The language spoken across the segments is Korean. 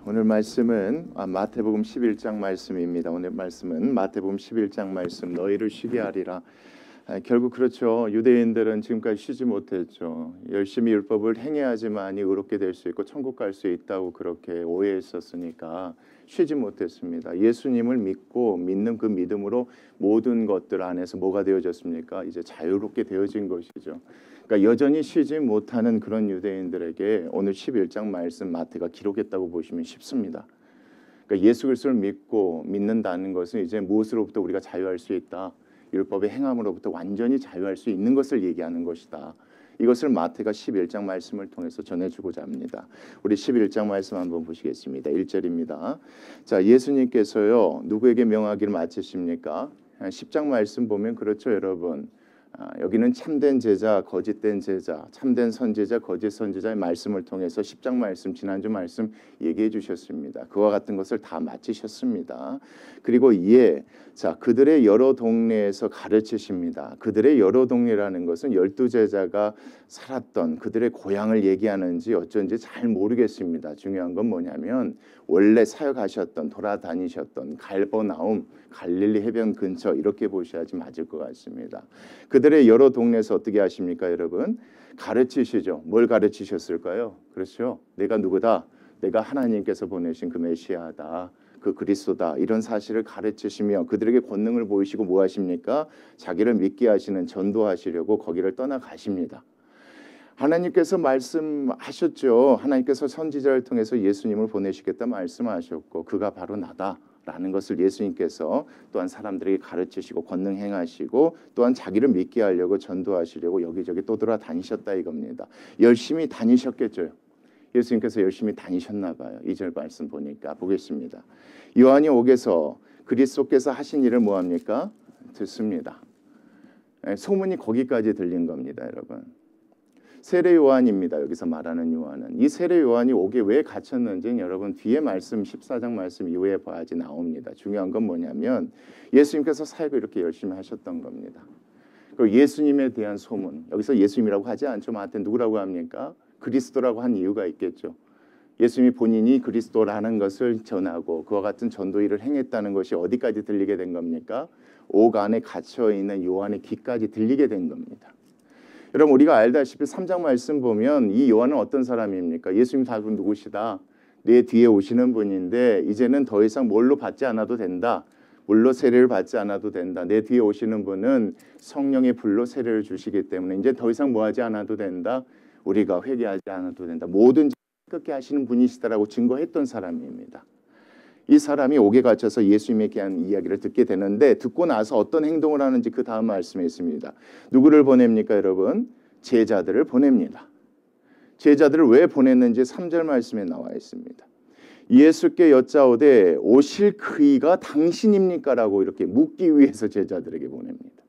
오늘 말씀은 마태복음 11장 말씀입니다. 오늘 말씀은 마태복음 11장 말씀 너희를 쉬게 하리라. 결국 그렇죠. 유대인들은 지금까지 쉬지 못했죠. 열심히 율법을 행해야지만이 의롭게 될 수 있고 천국 갈 수 있다고 그렇게 오해했었으니까 쉬지 못했습니다. 예수님을 믿고 믿는 그 믿음으로 모든 것들 안에서 뭐가 되어졌습니까? 이제 자유롭게 되어진 것이죠. 그러니까 여전히 쉬지 못하는 그런 유대인들에게 오늘 11장 말씀 마태가 기록했다고 보시면 쉽습니다. 그러니까 예수 그리스도를 믿고 믿는다는 것은 이제 무엇으로부터 우리가 자유할 수 있다. 율법의 행함으로부터 완전히 자유할 수 있는 것을 얘기하는 것이다. 이것을 마태가 11장 말씀을 통해서 전해주고자 합니다. 우리 11장 말씀 한번 보시겠습니다. 1절입니다. 자, 예수님께서요 누구에게 명하기를 마치십니까? 10장 말씀 보면 그렇죠, 여러분. 여기는 참된 제자, 거짓된 제자, 참된 선제자, 거짓 선제자의 말씀을 통해서 10장 말씀, 지난주 말씀 얘기해 주셨습니다. 그와 같은 것을 다 마치셨습니다. 그리고 자, 그들의 여러 동네에서 가르치십니다. 그들의 여러 동네라는 것은 12제자가 살았던 그들의 고향을 얘기하는지 어쩐지 잘 모르겠습니다. 중요한 건 뭐냐면 원래 사역하셨던, 돌아다니셨던 갈버나움, 갈릴리 해변 근처 이렇게 보셔야지 맞을 것 같습니다. 그들의 여러 동네에서 어떻게 하십니까, 여러분? 가르치시죠. 뭘 가르치셨을까요? 그렇죠. 내가 누구다? 내가 하나님께서 보내신 그 메시아다. 그 그리스도다. 이런 사실을 가르치시며 그들에게 권능을 보이시고 뭐 하십니까? 자기를 믿게 하시는 전도하시려고 거기를 떠나가십니다. 하나님께서 말씀하셨죠. 하나님께서 선지자를 통해서 예수님을 보내시겠다 말씀하셨고 그가 바로 나다라는 것을 예수님께서 또한 사람들에게 가르치시고 권능 행하시고 또한 자기를 믿게 하려고 전도하시려고 여기저기 또 돌아다니셨다 이겁니다. 열심히 다니셨겠죠. 예수님께서 열심히 다니셨나 봐요. 2절 말씀 보니까 보겠습니다. 요한이 옥에서 그리스도께서 하신 일을 뭐합니까? 듣습니다. 소문이 거기까지 들린 겁니다, 여러분. 세례 요한입니다. 여기서 말하는 요한은. 이 세례 요한이 옥에 왜 갇혔는지는 여러분 뒤에 말씀 14장 말씀 이후에 봐야지 나옵니다. 중요한 건 뭐냐면 예수님께서 사역을 이렇게 열심히 하셨던 겁니다. 그리고 예수님에 대한 소문, 여기서 예수님이라고 하지 않죠. 마태 누구라고 합니까? 그리스도라고 한 이유가 있겠죠. 예수님이 본인이 그리스도라는 것을 전하고 그와 같은 전도 일을 행했다는 것이 어디까지 들리게 된 겁니까? 옥 안에 갇혀있는 요한의 귀까지 들리게 된 겁니다. 여러분 우리가 알다시피 3장 말씀 보면 이 요한은 어떤 사람입니까? 예수님 다른 누구시다? 내 뒤에 오시는 분인데 이제는 더 이상 뭘로 받지 않아도 된다. 물로 세례를 받지 않아도 된다. 내 뒤에 오시는 분은 성령의 불로 세례를 주시기 때문에 이제 더 이상 뭐하지 않아도 된다. 우리가 회개하지 않아도 된다. 뭐든지 깨끗게 하시는 분이시다라고 증거했던 사람입니다. 이 사람이 옥에 갇혀서 예수님에 대한 이야기를 듣게 되는데 듣고 나서 어떤 행동을 하는지 그 다음 말씀에 있습니다. 누구를 보냅니까, 여러분? 제자들을 보냅니다. 제자들을 왜 보냈는지 3절 말씀에 나와 있습니다. 예수께 여짜오되 오실 그이가 당신입니까? 라고 이렇게 묻기 위해서 제자들에게 보냅니다.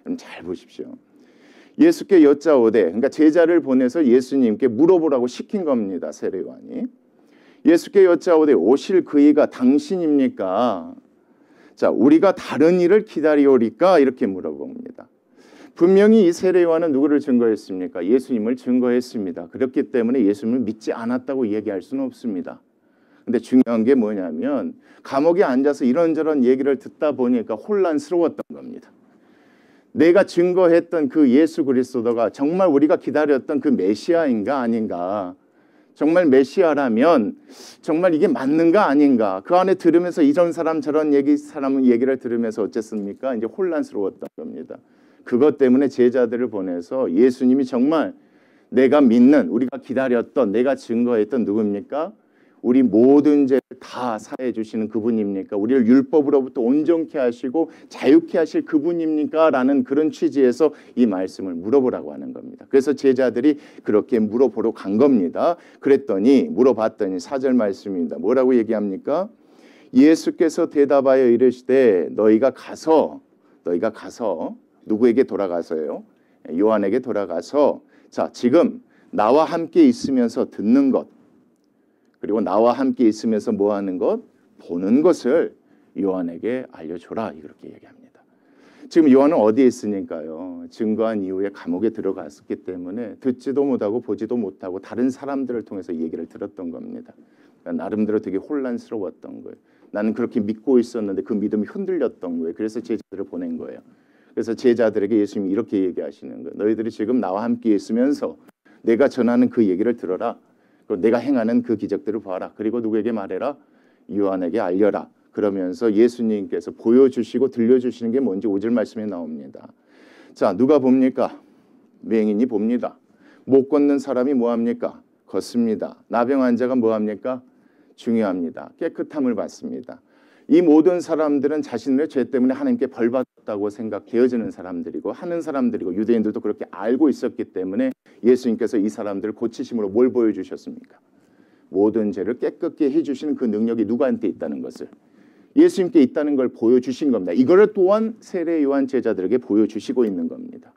그럼 잘 보십시오. 예수께 여짜오되, 그러니까 제자를 보내서 예수님께 물어보라고 시킨 겁니다. 세례 요한이. 예수께 여짜오되 오실 그이가 당신입니까? 자, 우리가 다른 일을 기다리오리까? 이렇게 물어봅니다. 분명히 이 세례 요한은 누구를 증거했습니까? 예수님을 증거했습니다. 그렇기 때문에 예수님을 믿지 않았다고 얘기할 수는 없습니다. 근데 중요한 게 뭐냐면 감옥에 앉아서 이런저런 얘기를 듣다 보니까 혼란스러웠던 겁니다. 내가 증거했던 그 예수 그리스도가 정말 우리가 기다렸던 그 메시아인가 아닌가? 정말 메시아라면 정말 이게 맞는가 아닌가? 그 안에 들으면서 이런 사람 저런 사람 얘기를 들으면서 어쨌습니까? 이제 혼란스러웠던 겁니다. 그것 때문에 제자들을 보내서 예수님이 정말 내가 믿는 우리가 기다렸던 내가 증거했던 누굽니까? 우리 모든 죄를 다 사해 주시는 그분입니까? 우리를 율법으로부터 온전케 하시고 자유케 하실 그분입니까? 라는 그런 취지에서 이 말씀을 물어보라고 하는 겁니다. 그래서 제자들이 그렇게 물어보러 간 겁니다. 물어봤더니 4절 말씀입니다. 뭐라고 얘기합니까? 예수께서 대답하여 이르시되 너희가 가서 누구에게 돌아가서요? 요한에게 돌아가서 자, 지금 나와 함께 있으면서 듣는 것 그리고 나와 함께 있으면서 뭐하는 것? 보는 것을 요한에게 알려줘라. 이렇게 얘기합니다. 지금 요한은 어디에 있으니까요. 증거한 이후에 감옥에 들어갔었기 때문에 듣지도 못하고 보지도 못하고 다른 사람들을 통해서 얘기를 들었던 겁니다. 그러니까 나름대로 되게 혼란스러웠던 거예요. 나는 그렇게 믿고 있었는데 그 믿음이 흔들렸던 거예요. 그래서 제자들을 보낸 거예요. 그래서 제자들에게 예수님이 이렇게 얘기하시는 거예요. 너희들이 지금 나와 함께 있으면서 내가 전하는 그 얘기를 들어라. 그리고 내가 행하는 그 기적들을 봐라. 그리고 누구에게 말해라? 요한에게 알려라. 그러면서 예수님께서 보여주시고 들려주시는 게 뭔지 5절 말씀에 나옵니다. 자, 누가 봅니까? 맹인이 봅니다. 못 걷는 사람이 뭐합니까? 걷습니다. 나병 환자가 뭐합니까? 중요합니다. 깨끗함을 받습니다. 이 모든 사람들은 자신의 죄 때문에 하나님께 벌받았다고 생각되어지는 사람들이고 하는 사람들이고 유대인들도 그렇게 알고 있었기 때문에 예수님께서 이 사람들을 고치심으로 뭘 보여주셨습니까? 모든 죄를 깨끗게 해주시는 그 능력이 누구한테 있다는 것을 예수님께 있다는 걸 보여주신 겁니다. 이거를 또한 세례 요한 제자들에게 보여주시고 있는 겁니다.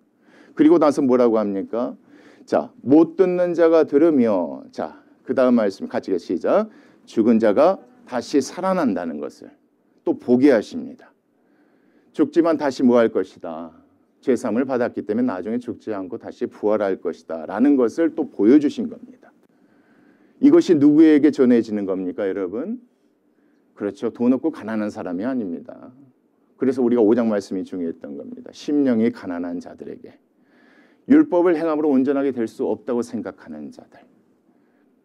그리고 나서 뭐라고 합니까? 자, 못 듣는 자가 들으며, 자, 그 다음 말씀 같이 시작. 죽은 자가 다시 살아난다는 것을 또 보게 하십니다. 죽지만 다시 뭐 할 것이다. 죄사함을 받았기 때문에 나중에 죽지 않고 다시 부활할 것이다 라는 것을 또 보여주신 겁니다. 이것이 누구에게 전해지는 겁니까, 여러분? 그렇죠. 돈 없고 가난한 사람이 아닙니다. 그래서 우리가 5장 말씀이 중요했던 겁니다. 심령이 가난한 자들에게, 율법을 행함으로 온전하게 될 수 없다고 생각하는 자들,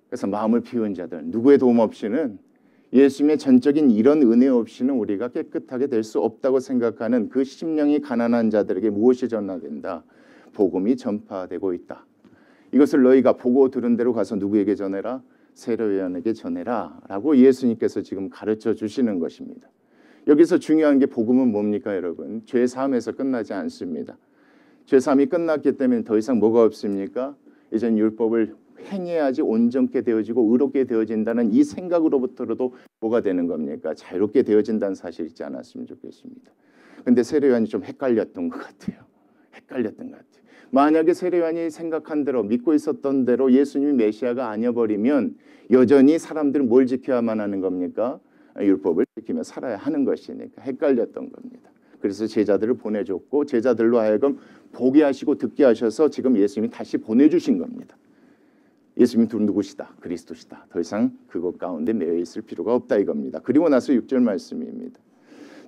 그래서 마음을 비운 자들, 누구의 도움 없이는, 예수님의 전적인 이런 은혜 없이는 우리가 깨끗하게 될 수 없다고 생각하는 그 심령이 가난한 자들에게 무엇이 전하된다? 복음이 전파되고 있다. 이것을 너희가 보고 들은 대로 가서 누구에게 전해라? 세례 요한에게 전해라 라고 예수님께서 지금 가르쳐 주시는 것입니다. 여기서 중요한 게 복음은 뭡니까, 여러분? 죄 사함에서 끝나지 않습니다. 죄 사함이 끝났기 때문에 더 이상 뭐가 없습니까? 이젠 율법을 행해야지 온전케 되어지고 의롭게 되어진다는 이 생각으로부터도 뭐가 되는 겁니까? 자유롭게 되어진다는 사실 잊지 않았으면 좋겠습니다. 근데 세례 요한이 좀 헷갈렸던 것 같아요. 헷갈렸던 것 같아요. 만약에 세례 요한이 생각한 대로 믿고 있었던 대로 예수님이 메시아가 아니어버리면 여전히 사람들은 뭘 지켜야만 하는 겁니까? 율법을 지키며 살아야 하는 것이니까 헷갈렸던 겁니다. 그래서 제자들을 보내줬고 제자들로 하여금 보게 하시고 듣게 하셔서 지금 예수님이 다시 보내주신 겁니다. 예수님이 누구시다? 그리스도시다. 더 이상 그것 가운데 매여 있을 필요가 없다 이겁니다. 그리고 나서 6절 말씀입니다.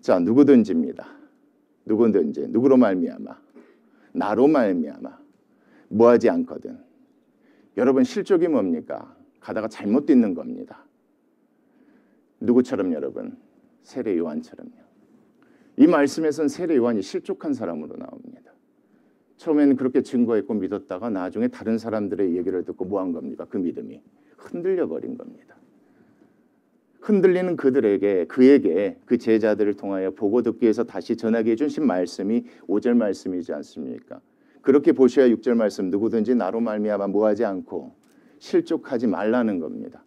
자, 누구든지입니다. 누구든지 누구로 말미암아? 나로 말미암아 뭐하지 않거든. 여러분 실족이 뭡니까? 가다가 잘못 듣는 겁니다. 누구처럼 여러분? 세례 요한처럼요. 이 말씀에서는 세례 요한이 실족한 사람으로 나옵니다. 처음에는 그렇게 증거했고 믿었다가 나중에 다른 사람들의 얘기를 듣고 뭐 한 겁니까? 그 믿음이 흔들려 버린 겁니다. 흔들리는 그들에게, 그에게 그 제자들을 통하여 보고 듣기 위해서 다시 전하게 해주신 말씀이 5절 말씀이지 않습니까? 그렇게 보셔야 6절 말씀 누구든지 나로 말미암아 뭐하지 않고 실족하지 말라는 겁니다.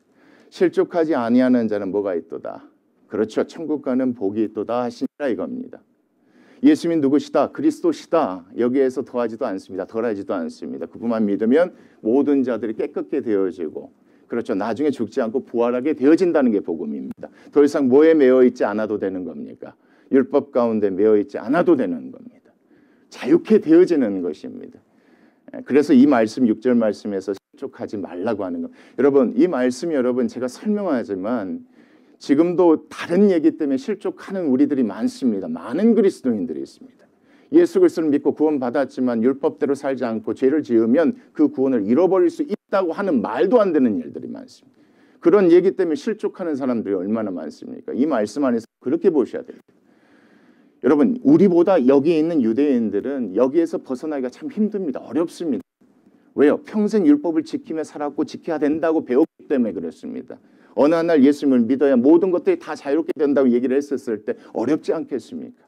실족하지 아니하는 자는 뭐가 있도다? 그렇죠. 천국 가는 복이 있도다 하시니라 이겁니다. 예수님이 누구시다? 그리스도시다. 여기에서 더하지도 않습니다. 덜하지도 않습니다. 그분만 믿으면 모든 자들이 깨끗게 되어지고 그렇죠. 나중에 죽지 않고 부활하게 되어진다는 게 복음입니다. 더 이상 뭐에 매여 있지 않아도 되는 겁니까? 율법 가운데 매여 있지 않아도 되는 겁니다. 자유케 되어지는 것입니다. 그래서 이 말씀 6절 말씀에서 실족하지 말라고 하는 것. 여러분 이 말씀이 여러분 제가 설명하지만 지금도 다른 얘기 때문에 실족하는 우리들이 많습니다. 많은 그리스도인들이 있습니다. 예수 그리스도를 믿고 구원받았지만 율법대로 살지 않고 죄를 지으면 그 구원을 잃어버릴 수 있다고 하는 말도 안 되는 일들이 많습니다. 그런 얘기 때문에 실족하는 사람들이 얼마나 많습니까? 이 말씀 안에서 그렇게 보셔야 됩니다. 여러분 우리보다 여기 있는 유대인들은 여기에서 벗어나기가 참 힘듭니다. 어렵습니다. 왜요? 평생 율법을 지키며 살았고 지켜야 된다고 배웠기 때문에 그렇습니다. 어느 날 예수님을 믿어야 모든 것들이 다 자유롭게 된다고 얘기를 했었을 때 어렵지 않겠습니까?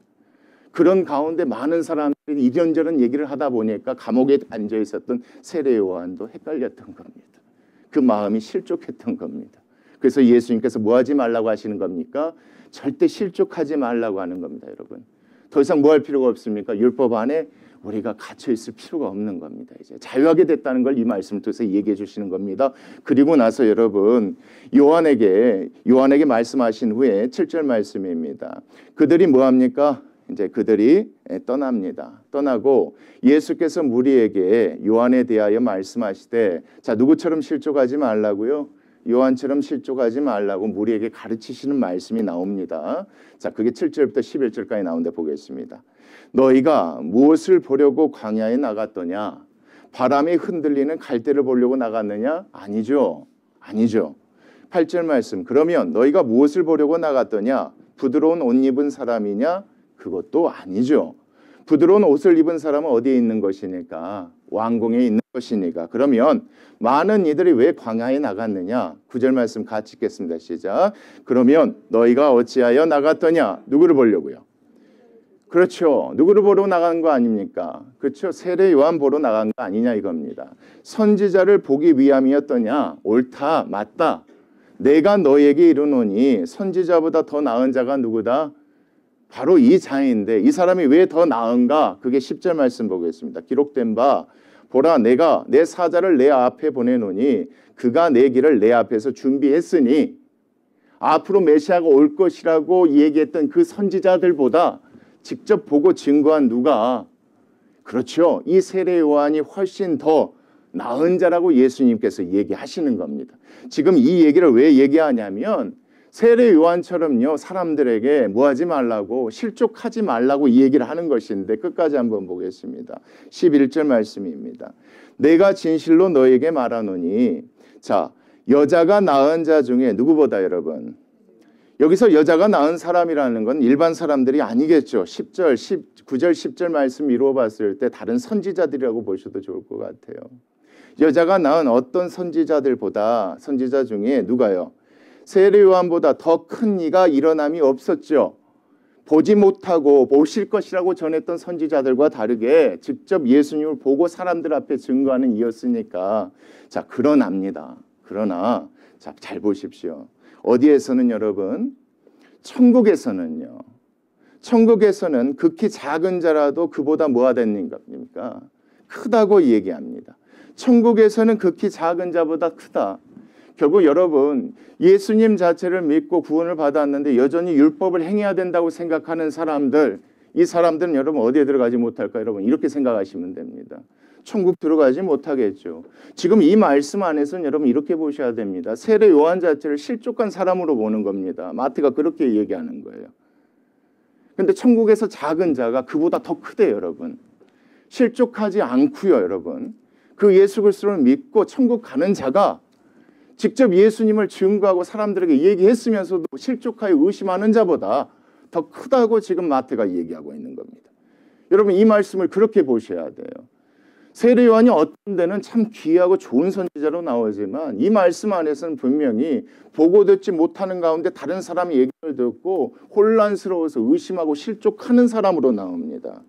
그런 가운데 많은 사람들이 이런저런 얘기를 하다 보니까 감옥에 앉아 있었던 세례 요한도 헷갈렸던 겁니다. 그 마음이 실족했던 겁니다. 그래서 예수님께서 뭐 하지 말라고 하시는 겁니까? 절대 실족하지 말라고 하는 겁니다, 여러분. 더 이상 뭐 할 필요가 없습니까? 율법 안에 우리가 갇혀 있을 필요가 없는 겁니다. 이제 자유하게 됐다는 걸 이 말씀을 통해서 얘기해 주시는 겁니다. 그리고 나서 여러분 요한에게 말씀하신 후에 7절 말씀입니다. 그들이 뭐 합니까? 이제 그들이 떠납니다. 떠나고 예수께서 무리에게 요한에 대하여 말씀하시되 자 누구처럼 실족하지 말라고요? 요한처럼 실족하지 말라고 무리에게 가르치시는 말씀이 나옵니다. 자, 그게 7절부터 11절까지 나오는데 보겠습니다. 너희가 무엇을 보려고 광야에 나갔더냐? 바람에 흔들리는 갈대를 보려고 나갔느냐? 아니죠. 아니죠. 8절 말씀. 그러면 너희가 무엇을 보려고 나갔더냐? 부드러운 옷 입은 사람이냐? 그것도 아니죠. 부드러운 옷을 입은 사람은 어디에 있는 것이니까? 왕궁에 있는 것이니까. 그러면 많은 이들이 왜 광야에 나갔느냐? 9절 말씀 같이 읽겠습니다. 시작. 그러면 너희가 어찌하여 나갔더냐? 누구를 보려고요? 그렇죠. 누구를 보러 나간 거 아닙니까? 그렇죠. 세례 요한 보러 나간 거 아니냐 이겁니다. 선지자를 보기 위함이었더냐? 옳다. 맞다. 내가 너에게 이르노니 선지자보다 더 나은 자가 누구다? 바로 이 자인데 이 사람이 왜 더 나은가? 그게 10절 말씀 보겠습니다. 기록된 바 보라 내가 내 사자를 내 앞에 보내노니 그가 내 길을 내 앞에서 준비했으니 앞으로 메시아가 올 것이라고 얘기했던 그 선지자들보다 직접 보고 증거한 누가? 그렇죠. 이 세례 요한이 훨씬 더 나은 자라고 예수님께서 얘기하시는 겁니다. 지금 이 얘기를 왜 얘기하냐면 세례 요한처럼요 사람들에게 뭐하지 말라고 실족하지 말라고 이 얘기를 하는 것인데 끝까지 한번 보겠습니다. 11절 말씀입니다. 내가 진실로 너에게 말하노니 자 여자가 낳은 자 중에 누구보다 여러분 여기서 여자가 낳은 사람이라는 건 일반 사람들이 아니겠죠. 10절, 9절, 10절 말씀 이루어 봤을 때 다른 선지자들이라고 보셔도 좋을 것 같아요. 여자가 낳은 어떤 선지자들보다 선지자 중에 누가요? 세례 요한보다 더 큰 이가 일어남이 없었죠. 보지 못하고 보실 것이라고 전했던 선지자들과 다르게 직접 예수님을 보고 사람들 앞에 증거하는 이였으니까 자 그러납니다. 그러나 자, 잘 보십시오. 어디에서는 여러분 천국에서는요. 천국에서는 극히 작은 자라도 그보다 뭐가 되는 겁니까? 크다고 얘기합니다. 천국에서는 극히 작은 자보다 크다. 결국 여러분 예수님 자체를 믿고 구원을 받았는데 여전히 율법을 행해야 된다고 생각하는 사람들 이 사람들은 여러분 어디에 들어가지 못할까 여러분 이렇게 생각하시면 됩니다. 천국 들어가지 못하겠죠. 지금 이 말씀 안에서는 여러분 이렇게 보셔야 됩니다. 세례 요한 자체를 실족한 사람으로 보는 겁니다. 마태가 그렇게 얘기하는 거예요. 그런데 천국에서 작은 자가 그보다 더 크대요 여러분. 실족하지 않고요 여러분. 그 예수 그리스도를 믿고 천국 가는 자가 직접 예수님을 증거하고 사람들에게 얘기했으면서도 실족하여 의심하는 자보다 더 크다고 지금 마태가 얘기하고 있는 겁니다. 여러분 이 말씀을 그렇게 보셔야 돼요. 세례 요한이 어떤 데는 참 귀하고 좋은 선지자로 나오지만 이 말씀 안에서는 분명히 보고 듣지 못하는 가운데 다른 사람의 얘기를 듣고 혼란스러워서 의심하고 실족하는 사람으로 나옵니다.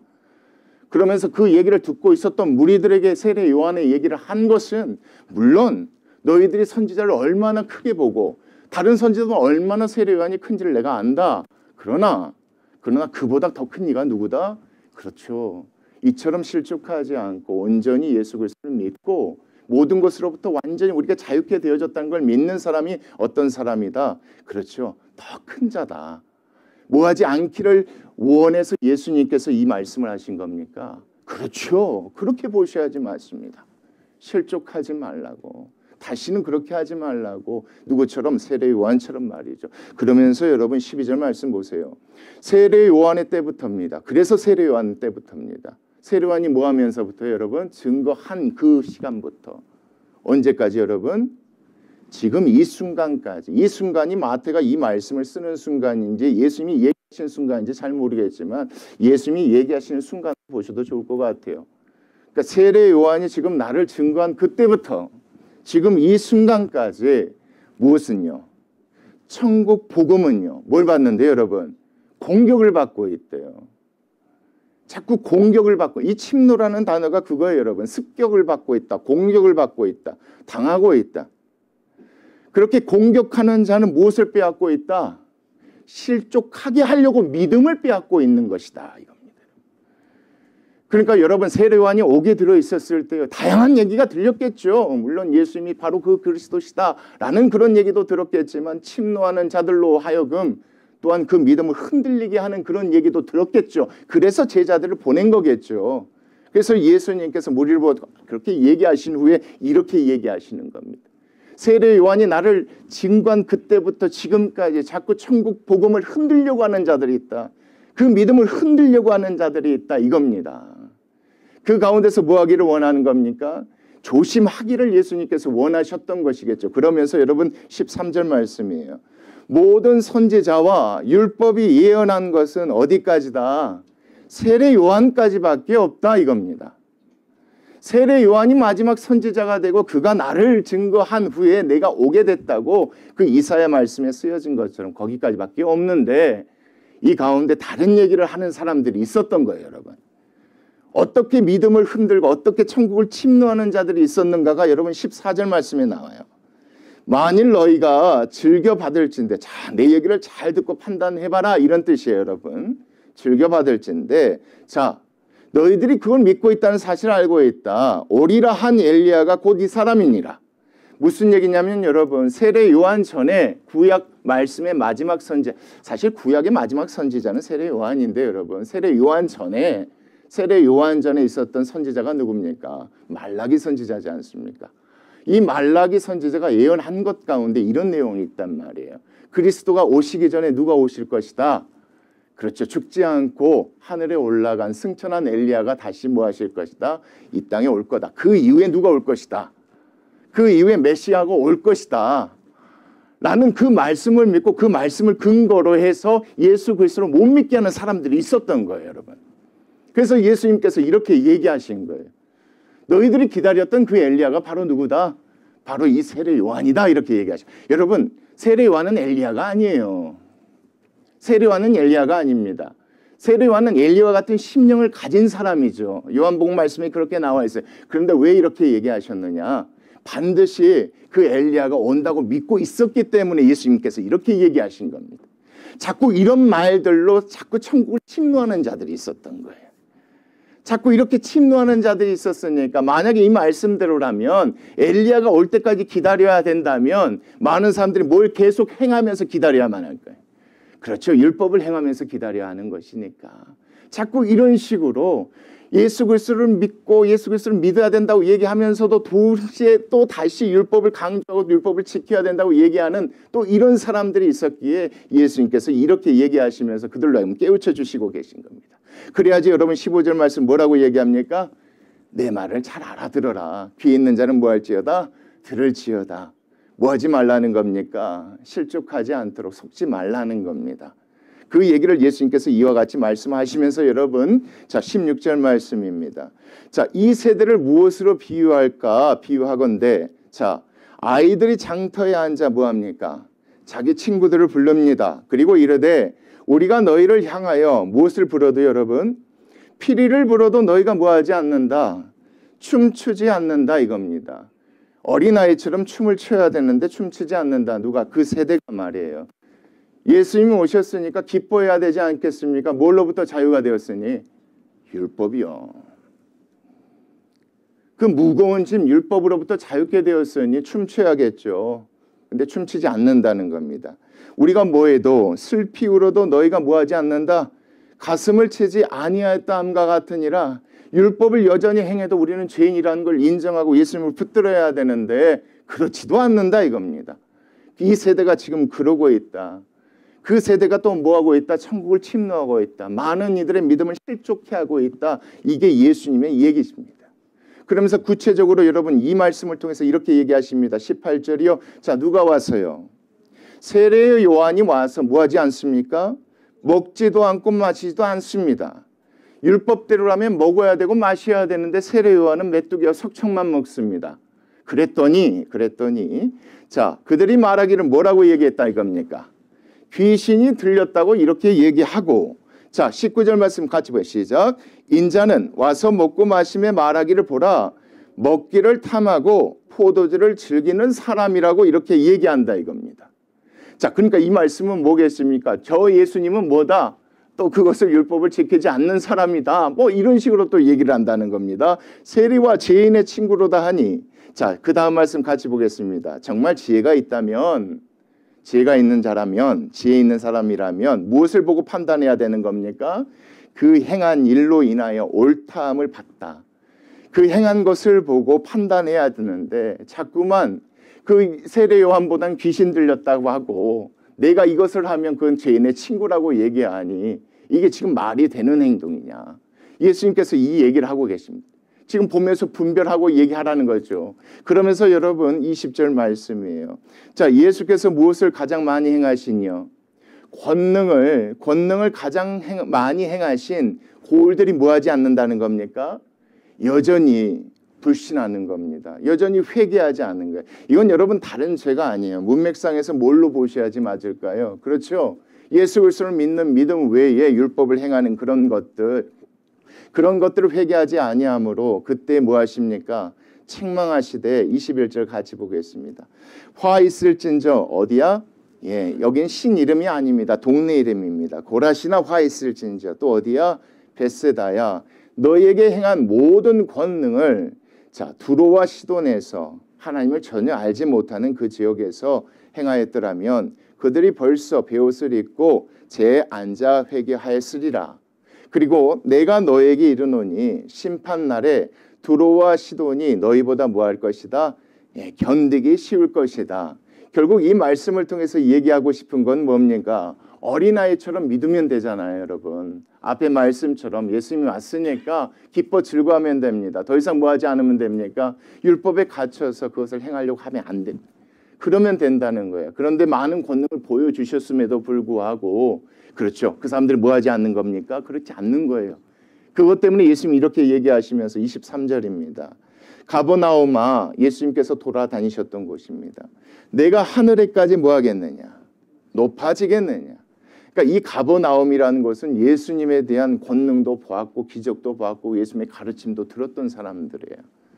그러면서 그 얘기를 듣고 있었던 무리들에게 세례 요한의 얘기를 한 것은 물론 너희들이 선지자를 얼마나 크게 보고 다른 선지자도 얼마나 세례 요한이 큰지를 내가 안다. 그러나 그보다 더 큰 이가 누구다? 그렇죠. 이처럼 실족하지 않고 온전히 예수 그리스도를 믿고 모든 것으로부터 완전히 우리가 자유케 되어졌다는 걸 믿는 사람이 어떤 사람이다? 그렇죠. 더 큰 자다. 뭐하지 않기를 원해서 예수님께서 이 말씀을 하신 겁니까? 그렇죠. 그렇게 보셔야지 맞습니다. 실족하지 말라고. 다시는 그렇게 하지 말라고 누구처럼 세례 요한처럼 말이죠. 그러면서 여러분 12절 말씀 보세요. 세례 요한의 때부터입니다. 그래서 세례 요한 때부터입니다. 세례 요한이 뭐 하면서부터 여러분? 증거한 그 시간부터. 언제까지 여러분? 지금 이 순간까지. 이 순간이 마태가 이 말씀을 쓰는 순간인지 예수님이 얘기하시는 순간인지 잘 모르겠지만 예수님이 얘기하시는 순간 보셔도 좋을 것 같아요. 그러니까 세례 요한이 지금 나를 증거한 그때부터 지금 이 순간까지 무엇은요? 천국 복음은요. 뭘 받는데요 여러분? 공격을 받고 있대요. 자꾸 공격을 받고 이 침노라는 단어가 그거예요 여러분. 습격을 받고 있다. 공격을 받고 있다. 당하고 있다. 그렇게 공격하는 자는 무엇을 빼앗고 있다? 실족하게 하려고 믿음을 빼앗고 있는 것이다 이겁니다. 그러니까 여러분 세례 요한이 옥에 들어있었을 때 다양한 얘기가 들렸겠죠. 물론 예수님이 바로 그 그리스도시다라는 그런 얘기도 들었겠지만 침노하는 자들로 하여금 또한 그 믿음을 흔들리게 하는 그런 얘기도 들었겠죠. 그래서 제자들을 보낸 거겠죠. 그래서 예수님께서 무리를 보고 그렇게 얘기하신 후에 이렇게 얘기하시는 겁니다. 세례 요한이 나를 증거한 그때부터 지금까지 자꾸 천국 복음을 흔들려고 하는 자들이 있다. 그 믿음을 흔들려고 하는 자들이 있다 이겁니다. 그 가운데서 뭐 하기를 원하는 겁니까? 조심하기를 예수님께서 원하셨던 것이겠죠. 그러면서 여러분 13절 말씀이에요. 모든 선지자와 율법이 예언한 것은 어디까지다? 세례 요한까지밖에 없다 이겁니다. 세례 요한이 마지막 선지자가 되고 그가 나를 증거한 후에 내가 오게 됐다고 그 이사야 말씀에 쓰여진 것처럼 거기까지밖에 없는데 이 가운데 다른 얘기를 하는 사람들이 있었던 거예요, 여러분. 어떻게 믿음을 흔들고 어떻게 천국을 침노하는 자들이 있었는가가 여러분 14절 말씀에 나와요. 만일 너희가 즐겨받을진대. 자, 내 얘기를 잘 듣고 판단해봐라 이런 뜻이에요, 여러분. 즐겨받을진대. 자, 너희들이 그걸 믿고 있다는 사실을 알고 있다. 오리라 한 엘리야가 곧 이 사람이니라. 무슨 얘기냐면 여러분 세례 요한 전에 구약 말씀의 마지막 선지자, 사실 구약의 마지막 선지자는 세례 요한인데 여러분 세례 요한 전에 있었던 선지자가 누굽니까? 말라기 선지자지 않습니까? 이 말라기 선지자가 예언한 것 가운데 이런 내용이 있단 말이에요. 그리스도가 오시기 전에 누가 오실 것이다. 그렇죠. 죽지 않고 하늘에 올라간 승천한 엘리야가 다시 뭐 하실 것이다. 이 땅에 올 거다. 그 이후에 누가 올 것이다. 그 이후에 메시아가 올 것이다. 라는 그 말씀을 믿고 그 말씀을 근거로 해서 예수 그리스도를 못 믿게 하는 사람들이 있었던 거예요, 여러분. 그래서 예수님께서 이렇게 얘기하신 거예요. 너희들이 기다렸던 그 엘리야가 바로 누구다? 바로 이 세례 요한이다. 이렇게 얘기하죠. 여러분, 세례 요한은 엘리야가 아니에요. 세례 요한은 엘리야가 아닙니다. 세례 요한은 엘리야와 같은 심령을 가진 사람이죠. 요한복음 말씀에 그렇게 나와 있어요. 그런데 왜 이렇게 얘기하셨느냐? 반드시 그 엘리야가 온다고 믿고 있었기 때문에 예수님께서 이렇게 얘기하신 겁니다. 자꾸 이런 말들로 자꾸 천국을 침노하는 자들이 있었던 거예요. 자꾸 이렇게 침노하는 자들이 있었으니까 만약에 이 말씀대로라면 엘리야가 올 때까지 기다려야 된다면 많은 사람들이 뭘 계속 행하면서 기다려야만 할 거예요. 그렇죠. 율법을 행하면서 기다려야 하는 것이니까. 자꾸 이런 식으로 예수 그리스도를 믿고 예수 그리스도를 믿어야 된다고 얘기하면서도 동시에 또 다시 율법을 강조하고 율법을 지켜야 된다고 얘기하는 또 이런 사람들이 있었기에 예수님께서 이렇게 얘기하시면서 그들로 하여금 깨우쳐 주시고 계신 겁니다. 그래야지 여러분 15절 말씀 뭐라고 얘기합니까? 내 말을 잘 알아들어라. 귀 있는 자는 뭐 할지어다? 들을지어다. 뭐 하지 말라는 겁니까? 실족하지 않도록 속지 말라는 겁니다. 그 얘기를 예수님께서 이와 같이 말씀하시면서 여러분 자 16절 말씀입니다. 자, 이 세대를 무엇으로 비유할까? 비유하건대 자 아이들이 장터에 앉아 뭐합니까? 자기 친구들을 부릅니다. 그리고 이르되 우리가 너희를 향하여 무엇을 불어도 여러분 피리를 불어도 너희가 뭐하지 않는다. 춤추지 않는다 이겁니다. 어린아이처럼 춤을 춰야 되는데 춤추지 않는다. 누가? 그 세대가 말이에요. 예수님이 오셨으니까 기뻐해야 되지 않겠습니까? 뭘로부터 자유가 되었으니? 율법이요. 그 무거운 짐 율법으로부터 자유케 되었으니 춤춰야겠죠. 근데 춤추지 않는다는 겁니다. 우리가 뭐해도 슬피 울어도 너희가 뭐하지 않는다? 가슴을 치지 아니하였다 함과 같으니라. 율법을 여전히 행해도 우리는 죄인이라는 걸 인정하고 예수님을 붙들어야 되는데 그렇지도 않는다 이겁니다. 이 세대가 지금 그러고 있다. 그 세대가 또 뭐하고 있다? 천국을 침노하고 있다. 많은 이들의 믿음을 실족해 하고 있다. 이게 예수님의 얘기십니다. 그러면서 구체적으로 여러분 이 말씀을 통해서 이렇게 얘기하십니다. 18절이요. 자, 누가 와서요? 세례의 요한이 와서 뭐하지 않습니까? 먹지도 않고 마시지도 않습니다. 율법대로라면 먹어야 되고 마셔야 되는데 세례 요한은 메뚜기와 석청만 먹습니다. 그랬더니 자, 그들이 말하기를 뭐라고 얘기했다 이겁니까? 귀신이 들렸다고 이렇게 얘기하고 자 19절 말씀 같이 보시죠. 시작. 인자는 와서 먹고 마시며 말하기를 보라. 먹기를 탐하고 포도주를 즐기는 사람이라고 이렇게 얘기한다 이겁니다. 자, 그러니까 이 말씀은 뭐겠습니까? 저 예수님은 뭐다? 또 그것을 율법을 지키지 않는 사람이다. 뭐 이런 식으로 또 얘기를 한다는 겁니다. 세리와 죄인의 친구로다 하니 자, 그 다음 말씀 같이 보겠습니다. 정말 지혜가 있다면 지혜가 있는 자라면 지혜 있는 사람이라면 무엇을 보고 판단해야 되는 겁니까? 그 행한 일로 인하여 옳다함을 받다. 그 행한 것을 보고 판단해야 되는데 자꾸만 그 세례 요한보단 귀신 들렸다고 하고 내가 이것을 하면 그건 죄인의 친구라고 얘기하니 이게 지금 말이 되는 행동이냐. 예수님께서 이 얘기를 하고 계십니다. 지금 보면서 분별하고 얘기하라는 거죠. 그러면서 여러분 20절 말씀이에요. 자, 예수께서 무엇을 가장 많이 행하시뇨? 권능을 가장 많이 행하신 고을들이 뭐하지 않는다는 겁니까? 여전히 불신하는 겁니다. 여전히 회개하지 않는 거예요. 이건 여러분 다른 죄가 아니에요. 문맥상에서 뭘로 보셔야지 맞을까요? 그렇죠. 예수 그리스도를 믿는 믿음 외에 율법을 행하는 그런 것들을 회개하지 아니하므로 그때 뭐 하십니까? 책망하시되 21절 같이 보겠습니다. 화 있을진저 어디야? 예, 여긴 신 이름이 아닙니다. 동네 이름입니다. 고라시나 화 있을진저 또 어디야? 베세다야. 너에게 행한 모든 권능을 자 두로와 시돈에서 하나님을 전혀 알지 못하는 그 지역에서 행하였더라면 그들이 벌써 베옷을 입고 제 앉아 회개하였으리라. 그리고 내가 너에게 이르노니 심판날에 두로와 시돈이 너희보다 뭐할 것이다? 예, 견디기 쉬울 것이다. 결국 이 말씀을 통해서 얘기하고 싶은 건 뭡니까? 어린아이처럼 믿으면 되잖아요, 여러분. 앞에 말씀처럼 예수님이 왔으니까 기뻐 즐거워하면 됩니다. 더 이상 뭐하지 않으면 됩니까? 율법에 갇혀서 그것을 행하려고 하면 안 됩니다. 그러면 된다는 거예요. 그런데 많은 권능을 보여주셨음에도 불구하고 그렇죠. 그 사람들이 뭐하지 않는 겁니까? 그렇지 않는 거예요. 그것 때문에 예수님이 이렇게 얘기하시면서 23절입니다. 가버나움아 예수님께서 돌아다니셨던 곳입니다. 내가 하늘에까지 뭐하겠느냐? 높아지겠느냐? 그러니까 이 가버나움이라는 것은 예수님에 대한 권능도 보았고 기적도 보았고 예수님의 가르침도 들었던 사람들이에요.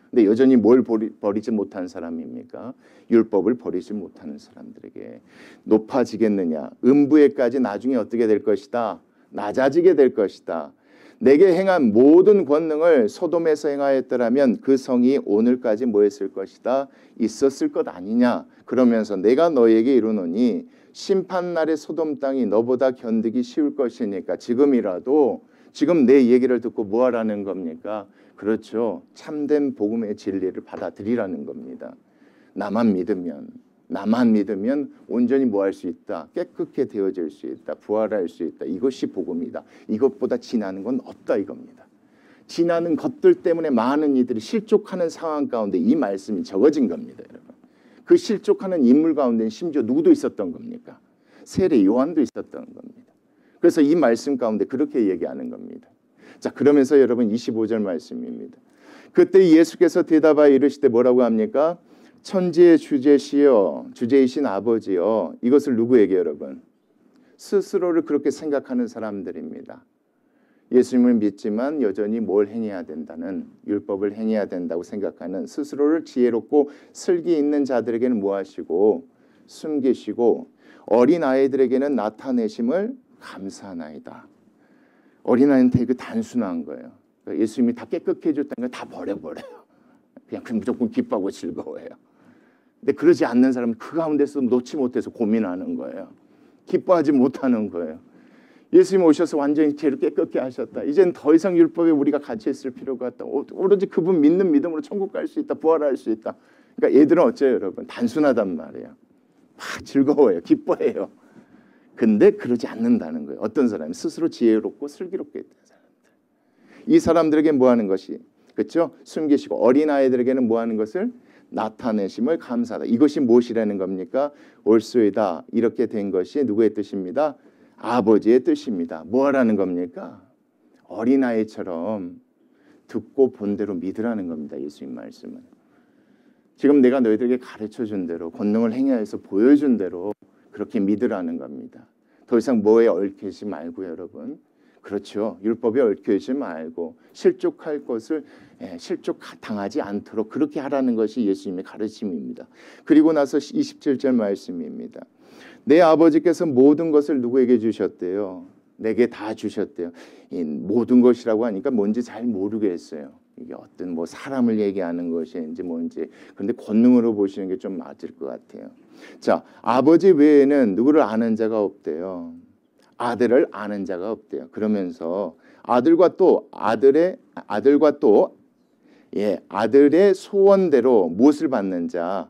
근데 여전히 뭘 버리지 못한 사람입니까? 율법을 버리지 못하는 사람들에게 높아지겠느냐? 음부에까지 나중에 어떻게 될 것이다? 낮아지게 될 것이다. 내게 행한 모든 권능을 소돔에서 행하였더라면 그 성이 오늘까지 뭐 했을 것이다? 있었을 것 아니냐? 그러면서 내가 너에게 이르노니 심판날의 소돔 땅이 너보다 견디기 쉬울 것이니까 지금이라도 지금 내 얘기를 듣고 뭐 하라는 겁니까? 그렇죠. 참된 복음의 진리를 받아들이라는 겁니다. 나만 믿으면 온전히 뭐 할 수 있다? 깨끗게 되어질 수 있다. 부활할 수 있다. 이것이 복음이다. 이것보다 지나는 건 없다 이겁니다. 지나는 것들 때문에 많은 이들이 실족하는 상황 가운데 이 말씀이 적어진 겁니다. 여러분. 그 실족하는 인물 가운데는 심지어 누구도 있었던 겁니까? 세례 요한도 있었던 겁니다. 그래서 이 말씀 가운데 그렇게 얘기하는 겁니다. 자, 그러면서 여러분 25절 말씀입니다. 그때 예수께서 대답하여 이르시되 뭐라고 합니까? 천지의 주제이신 아버지여. 이것을 누구에게 여러분? 스스로를 그렇게 생각하는 사람들입니다. 예수님을 믿지만 여전히 뭘 행해야 된다는 율법을 행해야 된다고 생각하는 스스로를 지혜롭고 슬기 있는 자들에게는 뭐 하시고 숨기시고 어린아이들에게는 나타내심을 감사하나이다. 어린아이는 되게 단순한 거예요. 그러니까 예수님이 다 깨끗게 해줬다는 걸 다 버려버려요. 그냥 무조건 기뻐하고 즐거워해요. 근데 그러지 않는 사람은 그 가운데서 놓지 못해서 고민하는 거예요. 기뻐하지 못하는 거예요. 예수님 오셔서 완전히 죄를 깨끗게 하셨다. 이젠 더 이상 율법에 우리가 같이 있을 필요가 없다. 오로지 그분 믿는 믿음으로 천국 갈 수 있다. 부활할 수 있다. 그러니까 얘들은 어째요 여러분? 단순하단 말이에요. 막 즐거워요. 기뻐해요. 근데 그러지 않는다는 거예요. 어떤 사람이 스스로 지혜롭고 슬기롭게 있는 사람들. 이 사람들에게 뭐 하는 것이 그렇죠? 숨기시고 어린아이들에게는 뭐 하는 것을 나타내심을 감사하다. 이것이 무엇이라는 겁니까? 올소이다. 이렇게 된 것이 누구의 뜻입니다? 아버지의 뜻입니다. 뭐 하라는 겁니까? 어린아이처럼 듣고 본 대로 믿으라는 겁니다. 예수님 말씀은. 지금 내가 너희들에게 가르쳐준 대로 권능을 행하여서 보여준 대로 그렇게 믿으라는 겁니다. 더 이상 뭐에 얽히지 말고 여러분. 그렇죠. 율법에 얽혀있지 말고 실족할 것을 실족당하지 않도록 그렇게 하라는 것이 예수님의 가르침입니다. 그리고 나서 27절 말씀입니다. 내 아버지께서 모든 것을 누구에게 주셨대요? 내게 다 주셨대요. 이 모든 것이라고 하니까 뭔지 잘 모르겠어요. 이게 어떤 뭐 사람을 얘기하는 것인지 뭔지. 그런데 권능으로 보시는 게 좀 맞을 것 같아요. 자, 아버지 외에는 누구를 아는 자가 없대요. 아들을 아는 자가 없대요. 그러면서 아들과 또 아들의 소원대로 무엇을 받는 자?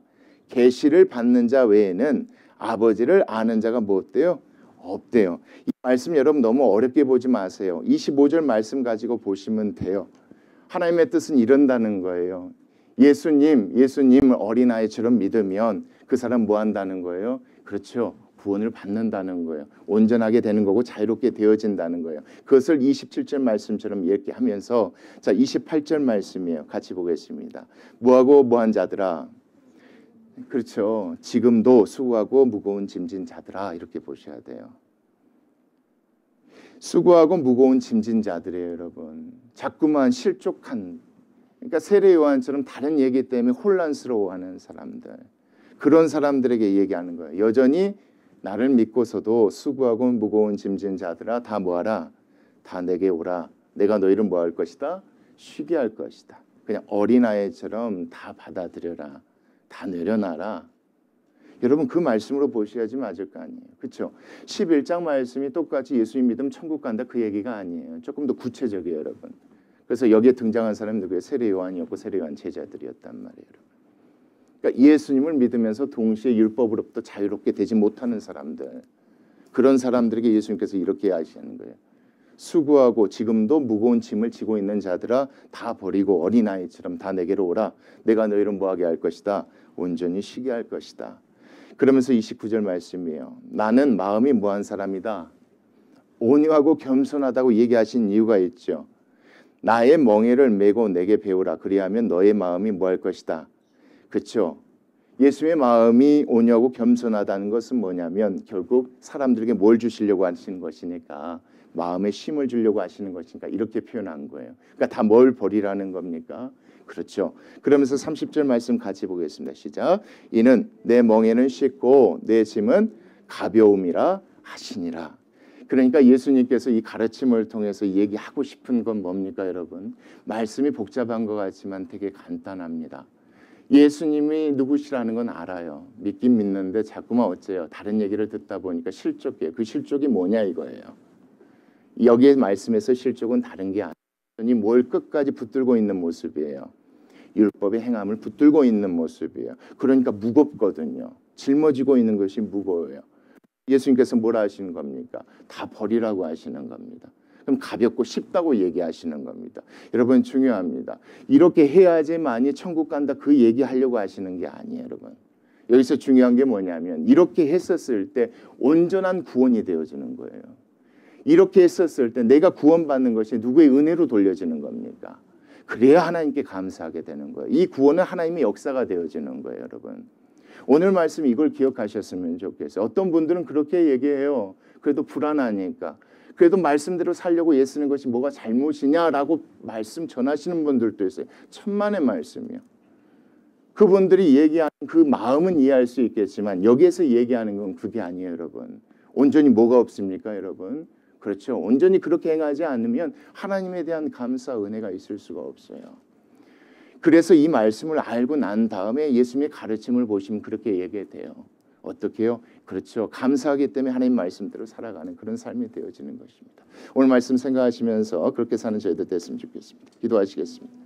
계시를 받는 자 외에는 아버지를 아는 자가 뭐 없대요? 없대요. 이 말씀 여러분 너무 어렵게 보지 마세요. 25절 말씀 가지고 보시면 돼요. 하나님의 뜻은 이런다는 거예요. 예수님을 어린아이처럼 믿으면 그 사람 뭐 한다는 거예요? 그렇죠. 구원을 받는다는 거예요. 온전하게 되는 거고 자유롭게 되어진다는 거예요. 그것을 27절 말씀처럼 얘기하면서 자 28절 말씀이에요. 같이 보겠습니다. 뭐하고 뭐한 자들아. 그렇죠. 지금도 수고하고 무거운 짐진 자들아 이렇게 보셔야 돼요. 수고하고 무거운 짐진 자들이에요, 여러분. 자꾸만 실족한 그러니까 세례 요한처럼 다른 얘기 때문에 혼란스러워하는 사람들. 그런 사람들에게 얘기하는 거예요. 여전히 나를 믿고서도 수고하고 무거운 짐진 자들아 다 뭐하라? 다 내게 오라. 내가 너희를 뭐 할 것이다? 쉬게 할 것이다. 그냥 어린아이처럼 다 받아들여라. 다 내려놔라. 여러분 그 말씀으로 보셔야지 맞을 거 아니에요. 그렇죠? 11장 말씀이 똑같이 예수님 믿으면 천국 간다 그 얘기가 아니에요. 조금 더 구체적이에요, 여러분. 그래서 여기에 등장한 사람이 누구예요? 세례 요한이었고 세례 요한 제자들이었단 말이에요, 여러분. 그러니까 예수님을 믿으면서 동시에 율법으로부터 자유롭게 되지 못하는 사람들. 그런 사람들에게 예수님께서 이렇게 하시는 거예요. 수고하고 지금도 무거운 짐을 지고 있는 자들아 다 버리고 어린아이처럼 다 내게로 오라. 내가 너희를 뭐하게 할 것이다. 온전히 쉬게 할 것이다. 그러면서 29절 말씀이에요. 나는 마음이 뭐한 사람이다. 온유하고 겸손하다고 얘기하신 이유가 있죠. 나의 멍에를 메고 내게 배우라. 그리하면 너의 마음이 뭐 할 것이다. 그렇죠. 예수의 마음이 온유하고 겸손하다는 것은 뭐냐면 결국 사람들에게 뭘 주시려고 하시는 것이니까 마음에 쉼을 주려고 하시는 것이니까 이렇게 표현한 거예요. 그러니까 다 뭘 버리라는 겁니까? 그렇죠. 그러면서 30절 말씀 같이 보겠습니다. 시작. 이는 내 멍에는 쉽고 내 짐은 가벼움이라 하시니라. 그러니까 예수님께서 이 가르침을 통해서 얘기하고 싶은 건 뭡니까, 여러분? 말씀이 복잡한 것 같지만 되게 간단합니다. 예수님이 누구시라는 건 알아요. 믿긴 믿는데 자꾸만 어째요? 다른 얘기를 듣다 보니까 실족이에요. 그 실족이 뭐냐 이거예요. 여기에 말씀에서 실족은 다른 게 아니니 뭘 끝까지 붙들고 있는 모습이에요. 율법의 행함을 붙들고 있는 모습이에요. 그러니까 무겁거든요. 짊어지고 있는 것이 무거워요. 예수님께서 뭐라 하시는 겁니까? 다 버리라고 하시는 겁니다. 그럼 가볍고 쉽다고 얘기하시는 겁니다. 여러분 중요합니다. 이렇게 해야지만이 천국 간다 그 얘기하려고 하시는 게 아니에요, 여러분. 여기서 중요한 게 뭐냐면 이렇게 했었을 때 온전한 구원이 되어지는 거예요. 이렇게 했었을 때 내가 구원받는 것이 누구의 은혜로 돌려지는 겁니까? 그래야 하나님께 감사하게 되는 거예요. 이 구원은 하나님의 역사가 되어지는 거예요, 여러분. 오늘 말씀 이걸 기억하셨으면 좋겠어요. 어떤 분들은 그렇게 얘기해요. 그래도 불안하니까. 그래도 말씀대로 살려고 애쓰는 것이 뭐가 잘못이냐라고 말씀 전하시는 분들도 있어요. 천만의 말씀이요. 그분들이 얘기하는 그 마음은 이해할 수 있겠지만 여기에서 얘기하는 건 그게 아니에요, 여러분. 온전히 뭐가 없습니까, 여러분? 그렇죠. 온전히 그렇게 행하지 않으면 하나님에 대한 감사, 은혜가 있을 수가 없어요. 그래서 이 말씀을 알고 난 다음에 예수님의 가르침을 보시면 그렇게 얘기돼요. 어떻게 해요? 그렇죠. 감사하기 때문에 하나님 말씀대로 살아가는 그런 삶이 되어지는 것입니다. 오늘 말씀 생각하시면서 그렇게 사는 저희들 됐으면 좋겠습니다. 기도하시겠습니다.